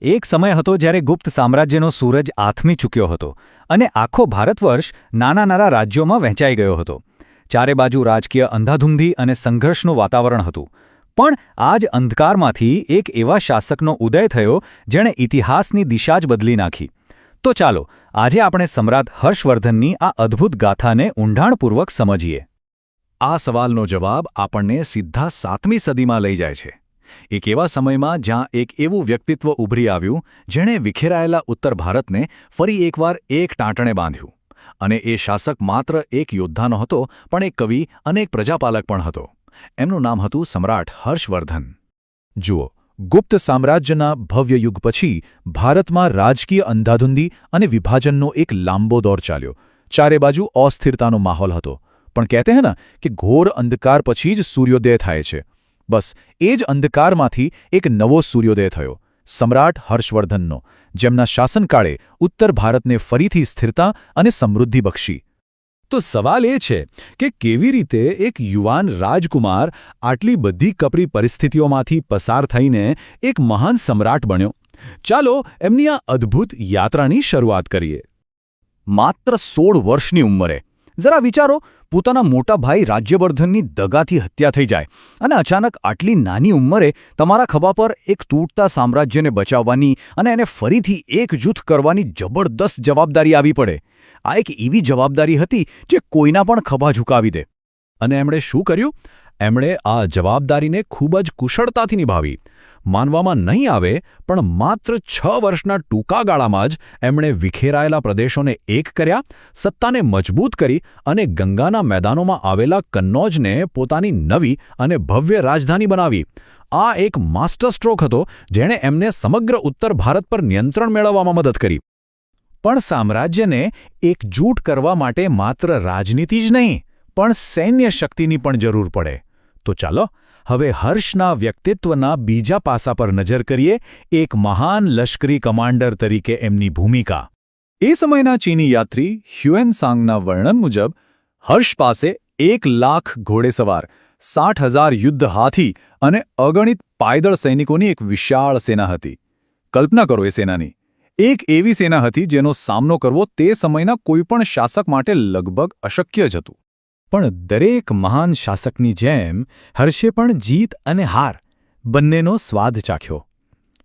એક સમય હતો જ્યારે ગુપ્ત સામ્રાજ્યનો સૂરજ આથમી ચૂક્યો હતો અને આખો ભારતવર્ષ નાના નાના રાજ્યોમાં વહેંચાઈ ગયો હતો. ચારે બાજુ રાજકીય અંધાધૂંધી અને સંઘર્ષનું વાતાવરણ હતું. પણ આ જ અંધકારમાંથી એક એવા શાસકનો ઉદય થયો જેણે ઇતિહાસની દિશા જ બદલી નાખી. તો ચાલો આજે આપણે સમ્રાટ હર્ષવર્ધનની આ અદ્ભુત ગાથાને ઊંડાણપૂર્વક સમજીએ. આ સવાલનો જવાબ આપણને સીધા 7મી સદીમાં લઈ જાય છે. એક એવા સમયમાં જ્યાં એક એવું વ્યક્તિત્વ ઉભરી આવ્યું જેણે વિખેરાયેલા ઉત્તર ભારતને ફરી એકવાર એક ટાંટણે બાંધ્યું. અને એ શાસક માત્ર એક યોદ્ધા નહોતો, પણ એક કવિ અને એક પ્રજાપાલક પણ હતો. એમનું નામ હતું સમ્રાટ હર્ષવર્ધન. જુઓ, ગુપ્ત સામ્રાજ્યના ભવ્ય યુગ પછી ભારતમાં રાજકીય અંધાધૂંધી અને વિભાજનનો એક લાંબો દોર ચાલ્યો. ચારે બાજુ અસ્થિરતાનો માહોલ હતો. પણ કહેતે હૈ ના કે ઘોર અંધકાર પછી જ સૂર્યોદય થાય છે. બસ એ જ અંધકારમાંથી એક નવો સૂર્યોદય થયો, સમ્રાટ હર્ષવર્ધનનો, જેમના શાસનકાળે ઉત્તર ભારતને ફરીથી સ્થિરતા અને સમૃદ્ધિ બક્ષી. તો સવાલ એ છે કે કેવી રીતે એક યુવાન રાજકુમાર આટલી બધી કપરી પરિસ્થિતિઓમાંથી પસાર થઈને એક મહાન સમ્રાટ બન્યો? ચાલો એમની આ અદ્ભુત યાત્રાની શરૂઆત કરીએ. માત્ર 16 વર્ષની ઉંમરે, જરા વિચારો, પોતાના મોટા ભાઈ રાજ્યવર્ધનની દગાથી હત્યા થઈ જાય અને અચાનક આટલી નાની ઉંમરે તમારા ખભા પર એક તૂટતા સામ્રાજ્યને બચાવવાની અને એને ફરીથી એકજૂથ કરવાની જબરદસ્ત જવાબદારી આવી પડે. આ એક એવી જવાબદારી હતી જે કોઈના પણ ખભા ઝુકાવી દે. અને એમણે શું કર્યું? એમણે આ જવાબદારીને ખૂબ જ કુશળતાથી નિભાવી. માનવામાં નહીં આવે, પણ માત્ર 6 વર્ષના ટૂંકા ગાળામાં જ એમણે વિખેરાયેલા પ્રદેશોને એક કર્યા, સત્તાને મજબૂત કરી અને ગંગાના મેદાનોમાં આવેલા કન્નૌજને પોતાની નવી અને ભવ્ય રાજધાની બનાવી. આ એક માસ્ટર સ્ટ્રોક હતો જેણે એમને સમગ્ર ઉત્તર ભારત પર નિયંત્રણ મેળવવામાં મદદ કરી. પણ સામ્રાજ્યને એકજૂટ કરવા માટે માત્ર રાજનીતિ જ નહીં, પણ સૈન્ય શક્તિની પણ જરૂર પડે. તો ચાલો હવે હર્ષના વ્યક્તિત્વના બીજા પાસા પર નજર કરીએ, એક મહાન લશ્કરી કમાન્ડર તરીકે એમની ભૂમિકા. એ સમયના ચીની યાત્રી હ્યુએનસાંગના વર્ણન મુજબ હર્ષ પાસે 1 લાખ ઘોડેસવાર, 60,000 યુદ્ધ હાથી અને અગણિત પાયદળ સૈનિકોની એક વિશાળ સેના હતી. કલ્પના કરો એ સેનાની. એક એવી સેના હતી જેનો સામનો કરવો તે સમયના કોઈપણ શાસક માટે લગભગ અશક્ય જ હતું. પણ દરેક મહાન શાસકની જેમ હર્ષે પણ જીત અને હાર બંનેનો સ્વાદ ચાખ્યો.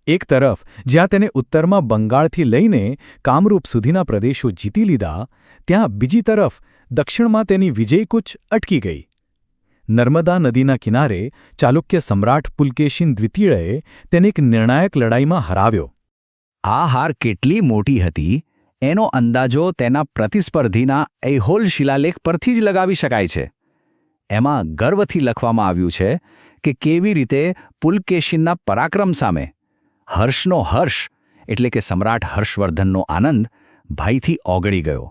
એક તરફ જ્યાં તેને ઉત્તરમાં બંગાળથી લઈને કામરૂપ સુધીના પ્રદેશો જીતી લીધા, ત્યાં બીજી તરફ દક્ષિણમાં તેની વિજયકૂચ અટકી ગઈ. નર્મદા નદીના કિનારે ચાલુક્ય સમ્રાટ પુલકેશિન દ્વિતીયએ તેને એક નિર્ણાયક લડાઈમાં હરાવ્યો. આ હાર કેટલી મોટી હતી એનો અંદાજો તેના પ્રતિસ્પર્ધીના ઐહોલ શિલાલેખ પરથી જ લગાવી શકાય છે. એમાં ગર્વથી લખવામાં આવ્યું છે કે કેવી રીતે પુલકેશિનના પરાક્રમ સામે હર્ષનો હર્ષ એટલે કે સમ્રાટ હર્ષવર્ધનનો આનંદ ભયથી ઓગળી ગયો.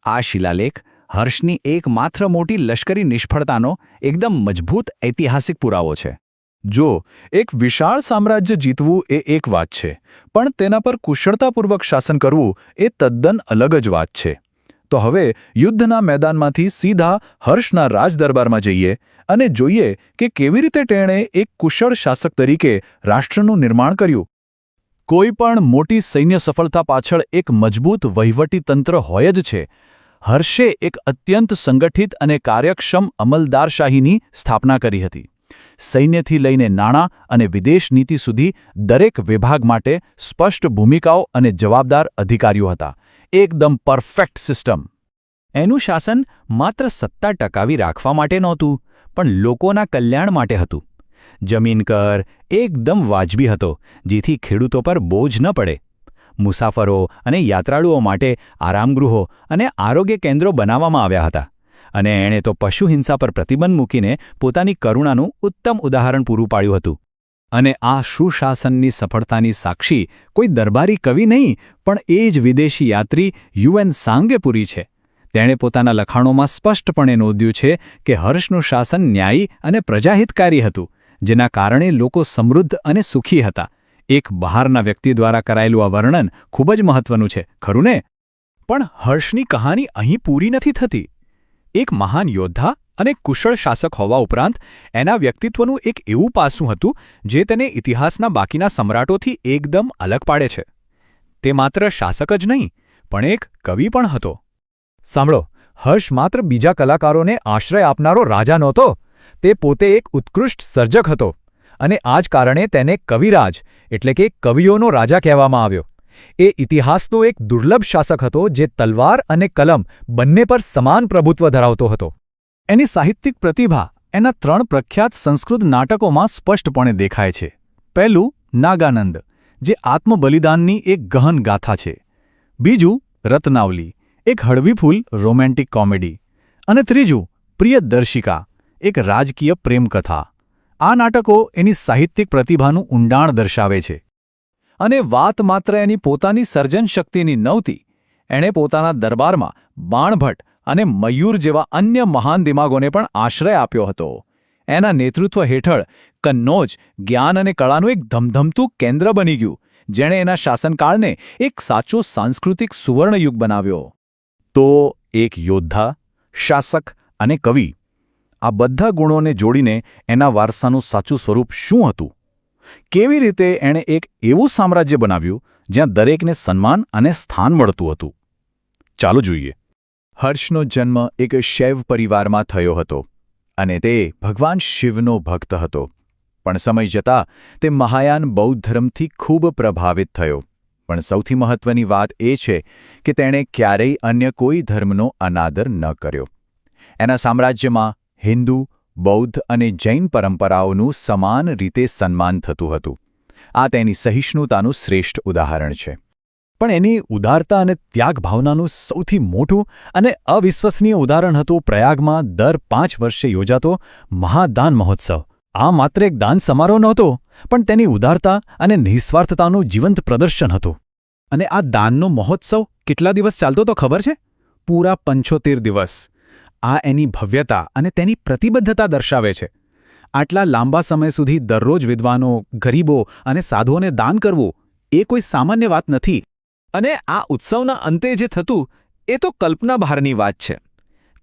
આ શિલાલેખ હર્ષની એકમાત્ર મોટી લશ્કરી નિષ્ફળતાનો એકદમ મજબૂત ઐતિહાસિક પુરાવો છે. જો એક વિશાળ સામ્રાજ્ય જીતવું એ એક વાત છે, પણ તેના પર કુશળતાપૂર્વક શાસન કરવું એ તદ્દન અલગ જ વાત છે. તો હવે યુદ્ધના મેદાનમાંથી સીધા હર્ષના રાજદરબારમાં જઈએ અને જોઈએ કે કેવી રીતે તેણે એક કુશળ શાસક તરીકે રાષ્ટ્રનું નિર્માણ કર્યું. કોઈ પણ મોટી સૈન્ય સફળતા પાછળ એક મજબૂત વહીવટી તંત્ર હોય જ છે. હર્ષે એક અત્યંત સંગઠિત અને કાર્યક્ષમ અમલદારશાહીની સ્થાપના કરી હતી. સૈન્યથી લઈને નાણાં અને વિદેશ નીતિ સુધી દરેક વિભાગ માટે સ્પષ્ટ ભૂમિકાઓ અને જવાબદાર અધિકારીઓ હતા. એકદમ પરફેક્ટ સિસ્ટમ. એનું શાસન માત્ર સત્તા ટકાવી રાખવા માટે નહોતું, પણ લોકોના કલ્યાણ માટે હતું. જમીન કર એકદમ વાજબી હતો, જેથી ખેડૂતો પર બોજ ન પડે. મુસાફરો અને યાત્રાળુઓ માટે આરામગૃહો અને આરોગ્ય કેન્દ્રો બનાવવામાં આવ્યા હતા. અને એણે તો પશુ હિંસા પર પ્રતિબંધ મૂકીને પોતાની કરુણાનું ઉત્તમ ઉદાહરણ પૂરું પાડ્યું હતું. અને આ સુશાસનની સફળતાની સાક્ષી કોઈ દરબારી કવિ નહીં, પણ એ જ વિદેશી યાત્રી હ્યુએનસાંગે પૂરી છે. તેણે પોતાના લખાણોમાં સ્પષ્ટપણે નોંધ્યું છે કે હર્ષનું શાસન ન્યાયી અને પ્રજાહિતકારી હતું, જેના કારણે લોકો સમૃદ્ધ અને સુખી હતા. એક બહારના વ્યક્તિ દ્વારા કરાયેલું આ વર્ણન ખૂબ જ મહત્વનું છે, ખરું ને? પણ હર્ષની કહાની અહીં પૂરી નથી થતી. એક મહાન યોદ્ધા અને કુશળ શાસક હોવા ઉપરાંત એના વ્યક્તિત્વનું એક એવું પાસું હતું જે તેને ઇતિહાસના બાકીના સમ્રાટોથી એકદમ અલગ પાડે છે. તે માત્ર શાસક જ નહીં, પણ એક કવિ પણ હતો. સાંભળો, હર્ષ માત્ર બીજા કલાકારોને આશ્રય આપનારો રાજા નહોતો, તે પોતે એક ઉત્કૃષ્ટ સર્જક હતો, અને આ જ કારણે તેને કવિરાજ એટલે કે કવિઓનો રાજા કહેવામાં આવ્યો. એ ઇતિહાસનો એક દુર્લભ શાસક હતો જે તલવાર અને કલમ બંને પર સમાન પ્રભુત્વ ધરાવતો હતો. એની સાહિત્યિક પ્રતિભા એના 3 પ્રખ્યાત સંસ્કૃત નાટકોમાં સ્પષ્ટપણે દેખાય છે. પહેલું નાગાનંદ, જે આત્મબલિદાનની એક ગહન ગાથા છે. બીજું રત્નાવલી, એક હળવીફૂલ રોમેન્ટિક કોમેડી. અને ત્રીજું પ્રિયદર્શિકા, એક રાજકીય પ્રેમકથા. આ નાટકો એની સાહિત્યિક પ્રતિભાનું ઊંડાણ દર્શાવે છે. અને વાત માત્ર એની પોતાની સર્જન શક્તિની નહોતી. એણે પોતાના દરબારમાં બાણભટ્ટ અને મયુર જેવા અન્ય મહાન દિમાગોને પણ આશ્રય આપ્યો હતો. એના નેતૃત્વ હેઠળ કન્નૌજ જ્ઞાન અને કળાનું એક ધમધમતું કેન્દ્ર બની ગયું, જેણે એના શાસનકાળને એક સાચો સાંસ્કૃતિક સુવર્ણયુગ બનાવ્યો. તો એક યોદ્ધા, શાસક અને કવિ, આ બધા ગુણોને જોડીને એના વારસાનું સાચું સ્વરૂપ શું હતું? કેવી રીતે એણે એક એવું સામ્રાજ્ય બનાવ્યું જ્યાં દરેકને સન્માન અને સ્થાન મળતું હતું? ચાલો જોઈએ. હર્ષનો જન્મ એક શૈવ પરિવારમાં થયો હતો અને તે ભગવાન શિવનો ભક્ત હતો. પણ સમય જતાં તે મહાયાન બૌદ્ધ ધર્મથી ખૂબ પ્રભાવિત થયો. પણ સૌથી મહત્વની વાત એ છે કે તેણે ક્યારેય અન્ય કોઈ ધર્મનો અનાદર ન કર્યો. એના સામ્રાજ્યમાં હિન્દુ, બૌદ્ધ અને જૈન પરંપરાઓનું સમાન રીતે સન્માન થતું હતું. આ તેની સહિષ્ણુતાનું શ્રેષ્ઠ ઉદાહરણ છે. પણ એની ઉદારતા અને ત્યાગ ભાવનાનું સૌથી મોટું અને અવિશ્વસનીય ઉદાહરણ હતું પ્રયાગમાં દર 5 વર્ષે યોજાતો મહાદાન મહોત્સવ. આ માત્ર એક દાન સમારોહ નહોતો, પણ તેની ઉદારતા અને નિઃસ્વાર્થતાનું જીવંત પ્રદર્શન હતું. અને આ દાનનો મહોત્સવ કેટલા દિવસ ચાલતો તો ખબર છે? પૂરા 75 દિવસ. આ એની ભવ્યતા અને તેની પ્રતિબદ્ધતા દર્શાવે છે. આટલા લાંબા સમય સુધી દરરોજ વિદ્વાનો, ગરીબો અને સાધુઓને દાન કરવું એ કોઈ સામાન્ય વાત નથી. અને આ ઉત્સવના અંતે જે થતું એ તો કલ્પના બહારની વાત છે.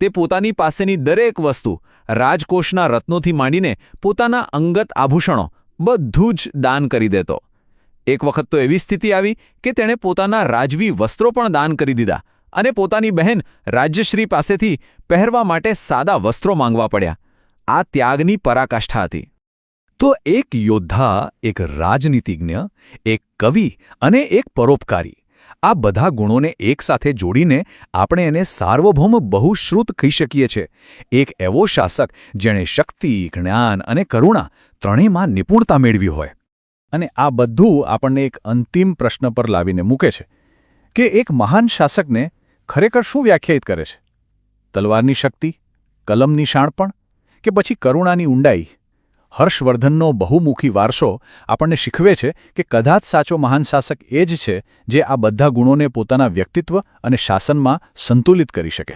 તે પોતાની પાસેની દરેક વસ્તુ, રાજકોષના રત્નોથી માંડીને પોતાના અંગત આભૂષણો બધું જ દાન કરી દેતો. એક વખત તો એવી સ્થિતિ આવી કે તેણે પોતાના રાજવી વસ્ત્રો પણ દાન કરી દીધા અને પોતાની બહેન રાજ્યશ્રી પાસેથી પહેરવા માટે સાદા વસ્ત્રો માંગવા પડ્યા. આ ત્યાગની પરાકાષ્ઠા હતી. તો એક યોદ્ધા, એક રાજનીતિજ્ઞ, એક કવિ અને એક પરોપકારી, આ બધા ગુણોને એકસાથે જોડીને આપણે એને સાર્વભૌમ બહુશ્રુત કહી શકીએ છીએ. એક એવો શાસક જેણે શક્તિ, જ્ઞાન અને કરુણા ત્રણેયમાં નિપુણતા મેળવી હોય. અને આ બધું આપણને એક અંતિમ પ્રશ્ન પર લાવીને મૂકે છે કે એક મહાન શાસકને ખરેખર શું વ્યાખ્યાયિત કરે છે? તલવારની શક્તિ, કલમની શાણપણ, કે પછી કરુણાની ઊંડાઈ? હર્ષવર્ધનનો બહુમુખી વારસો આપણને શીખવે છે કે કદાચ સાચો મહાન શાસક એ જ છે જે આ બધા ગુણોને પોતાના વ્યક્તિત્વ અને શાસનમાં સંતુલિત કરી શકે.